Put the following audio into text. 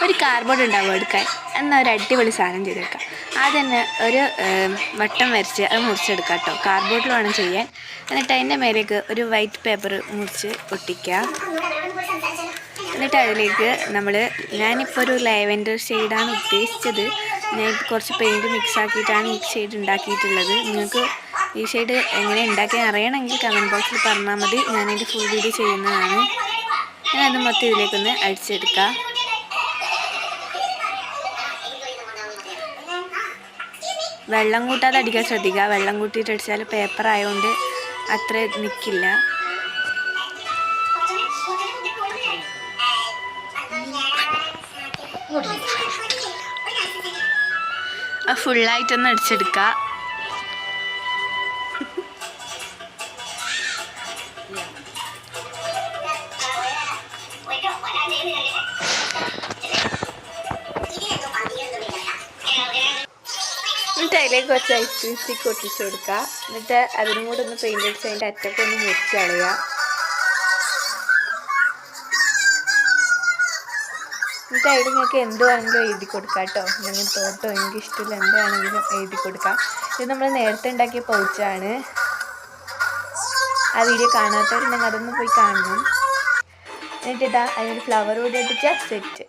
ഒരു കാർഡ്ബോർഡ് ഉണ്ടാവും എടുക്കാൻ. എന്നാൽ ഒരു അടിപൊളി സാധനം ചെയ്തെടുക്കാം. ആദ്യം തന്നെ ഒരു വട്ടം വരച്ച് അത് മുറിച്ചെടുക്കാം കേട്ടോ. കാർഡ്ബോർഡിൽ വേണം ചെയ്യാൻ. എന്നിട്ട് അതിൻ്റെ മേലേക്ക് ഒരു വൈറ്റ് പേപ്പർ മുറിച്ച് ഒട്ടിക്കുക. എന്നിട്ട് അതിലേക്ക് ഞാനിപ്പോൾ ഒരു ലാവെൻഡർ ഷെയ്ഡാണ് ഉദ്ദേശിച്ചത്. ഞാൻ കുറച്ച് പെയിൻറ്റ് മിക്സ് ആക്കിയിട്ടാണ് ഈ ഷെയ്ഡ് ഉണ്ടാക്കിയിട്ടുള്ളത്. നിങ്ങൾക്ക് ഈ ഷെയ്ഡ് എങ്ങനെ ഉണ്ടാക്കാൻ അറിയണമെങ്കിൽ കമൻറ്റ് ബോക്സിൽ പറഞ്ഞാൽ മതി. ഞാനതിൻ്റെ ഫുൾ വീഡിയോ ചെയ്യുന്നതാണ്. ഞാൻ അത് മൊത്തം ഇതിലേക്കൊന്ന് അടിച്ചെടുക്കാം. വെള്ളം കൂട്ടാതെ അടിക്കാൻ ശ്രദ്ധിക്കുക. വെള്ളം കൂട്ടിയിട്ട് അടിച്ചാൽ പേപ്പർ ആയതുകൊണ്ട് അത്ര നിൽക്കില്ല. ഫുള്ളായിട്ടൊന്ന് അടിച്ചെടുക്കുക. എന്നിട്ട് അതിലേക്ക് കുറച്ച് ഐസ്ക്രീം സ്റ്റിക്ക് ഒട്ടിച്ച് കൊടുക്കുക. എന്നിട്ട് അതിനും കൂടെ ഒന്ന് പെയിൻ്റ് അടിച്ച് അതിൻ്റെ അറ്റൊക്കെ ഒന്ന് മുറിച്ച് കളയുക. എന്നിട്ട് അതിൽ നിങ്ങൾക്ക് എന്ത് വേണമെങ്കിലും എഴുതി കൊടുക്കാം കേട്ടോ. നിങ്ങൾ തോട്ടോ എനിക്ക് ഇഷ്ടമില്ല എന്താണെങ്കിലും എഴുതി കൊടുക്കാം. ഇത് നമ്മൾ നേരത്തെ ഉണ്ടാക്കിയ പൗച്ചാണ്. ആ വീഡിയോ കാണാത്തവരുണ്ടെങ്കിൽ അതൊന്ന് പോയി കാണണം. എന്നിട്ട് അതിനൊരു ഫ്ലവർ കൂടി ഒട്ടിച്ചാൽ സെറ്റ്.